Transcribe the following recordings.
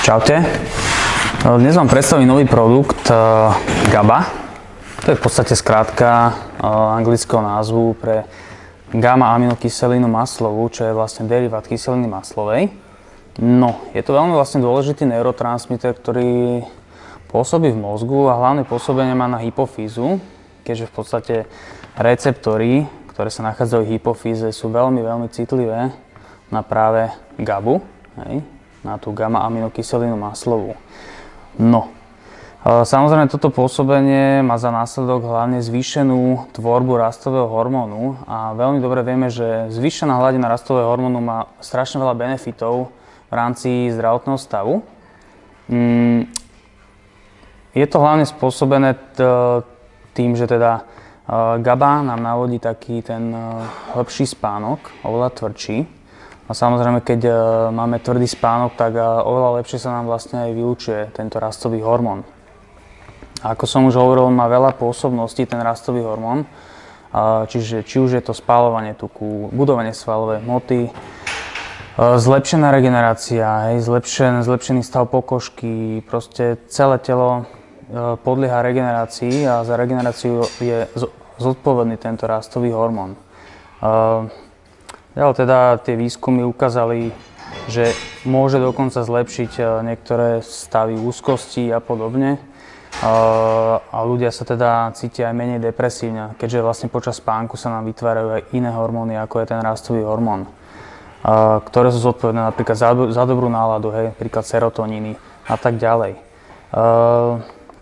Čaute. Dnes vám predstavím nový produkt GABA. To je v podstate skrátka anglického názvu pre gamma-aminokyselinu maslovú, čo je vlastne derivát kyseliny maslovej. No, je to veľmi vlastne dôležitý neurotransmiter, ktorý pôsobí v mozgu a hlavné pôsobenie má na hypofýzu, keďže v podstate receptory, ktoré sa nachádzajú v hypofýze, sú veľmi citlivé na práve GABu, hej, na tú gamma-aminokyselinu maslovú. No, samozrejme toto pôsobenie má za následok hlavne zvýšenú tvorbu rastového hormónu a veľmi dobre vieme, že zvýšená hladina rastového hormónu má strašne veľa benefitov v rámci zdravotného stavu. Je to hlavne spôsobené tým, že teda GABA nám navodí taký ten hlbší spánok, oveľa tvrdší. A samozrejme, keď máme tvrdý spánok, tak oveľa lepšie sa nám vlastne aj vylučuje tento rastový hormón. A ako som už hovoril, má veľa pôsobností ten rastový hormón, čiže či už je to spaľovanie tuku, budovanie svalovej hmoty, zlepšená regenerácia, zlepšený stav pokožky, proste celé telo podlieha regenerácii a za regeneráciu je zodpovedný tento rastový hormón. Teda tie výskumy ukázali, že môže dokonca zlepšiť niektoré stavy úzkosti a podobne. A ľudia sa teda cítia aj menej depresívne, keďže vlastne počas spánku sa nám vytvárajú aj iné hormóny, ako je ten rastový hormón, ktoré sú zodpovedné napríklad za dobrú náladu, hej, napríklad serotoníny a tak ďalej.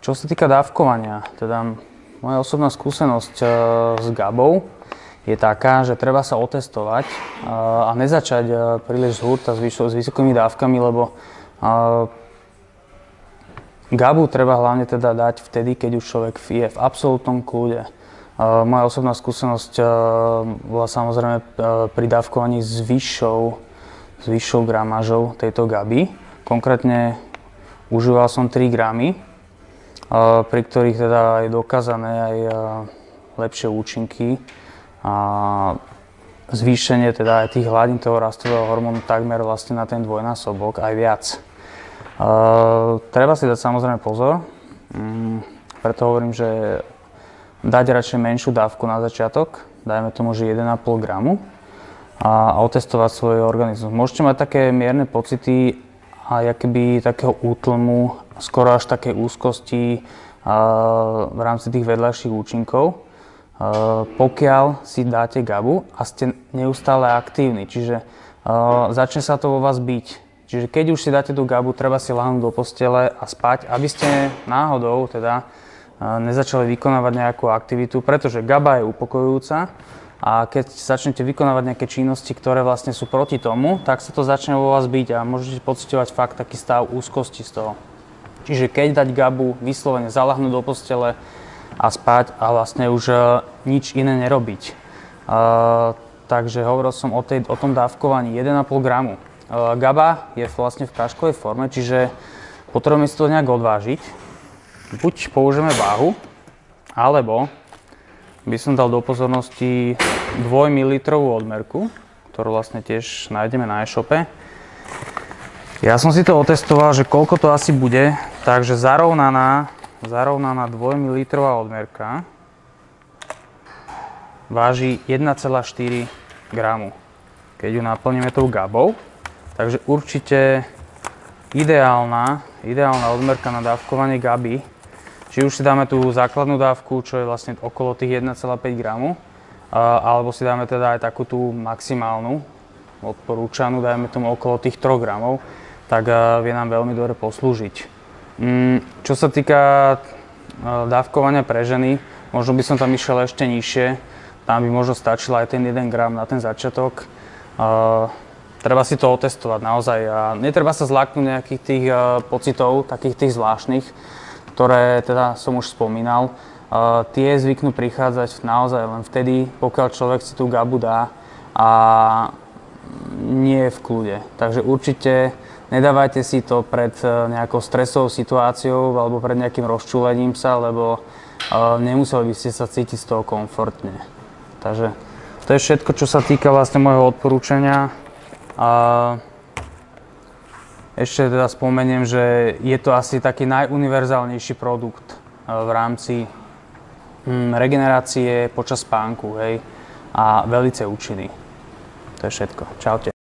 Čo sa týka dávkovania, teda moja osobná skúsenosť s GABou je taká, že treba sa otestovať a nezačať príliš z hurta s vysokými dávkami, lebo GABu treba hlavne teda dať vtedy, keď už človek je v absolútnom kľude. Moja osobná skúsenosť bola samozrejme pri dávkovaní s vyššou gramážou tejto GABy. Konkrétne užíval som 3 gramy, pri ktorých teda je dokázané aj lepšie účinky a zvýšenie teda aj tých hladín toho rastového hormónu takmer vlastne na ten dvojnásobok, aj viac. Treba si dať samozrejme pozor, preto hovorím, že dať radšej menšiu dávku na začiatok, dajme tomu, že 1,5 gramu a otestovať svoj organizmus. Môžete mať také mierne pocity a akoby takého útlmu, skoro až takej úzkosti v rámci tých vedľajších účinkov, pokiaľ si dáte GABu a ste neustále aktívni, čiže začne sa to vo vás byť. Čiže keď už si dáte tú GABu, treba si ľahnúť do postele a spať, aby ste náhodou teda nezačali vykonávať nejakú aktivitu, pretože GABa je upokojujúca a keď začnete vykonávať nejaké činnosti, ktoré vlastne sú proti tomu, tak sa to začne vo vás byť a môžete pociťovať fakt taký stav úzkosti z toho. Čiže keď dať GABu, vyslovene zaľahnúť do postele a spať a vlastne už nič iné nerobiť. Takže hovoril som o tom dávkovaní 1,5 gramu. GABa je vlastne v práškovej forme, čiže potrebujeme si to nejak odvážiť. Buď použijeme váhu, alebo by som dal do pozornosti 2 ml odmerku, ktorú vlastne tiež nájdeme na e-shope. Ja som si to otestoval, že koľko to asi bude, takže zarovnaná 2 ml odmerka váži 1,4 gramu, keď ju naplníme tou GABou. Takže určite ideálna odmerka na dávkovanie GABy. Či už si dáme tú základnú dávku, čo je vlastne okolo tých 1,5 gramu, alebo si dáme teda aj takú tú maximálnu, odporúčanú, dajme tomu okolo tých 3 gramov, tak vie nám veľmi dobre poslúžiť. Čo sa týka dávkovania pre ženy, možno by som tam išiel ešte nižšie, tam by možno stačil aj ten 1 gram na ten začiatok. Treba si to otestovať naozaj a netreba sa zláknuť nejakých tých pocitov, takých tých zvláštnych, ktoré teda som už spomínal. Tie zvyknú prichádzať naozaj len vtedy, pokiaľ človek si tú GABu dá a nie je v kľude. Takže určite nedávajte si to pred nejakou stresovou situáciou alebo pred nejakým rozčúlením sa, lebo nemuseli by ste sa cítiť z toho komfortne. Takže to je všetko, čo sa týka vlastne môjho odporúčania. Ešte teda spomeniem, že je to asi taký najuniverzálnejší produkt v rámci regenerácie počas spánku, hej, a velice účinný. To je všetko. Čaute.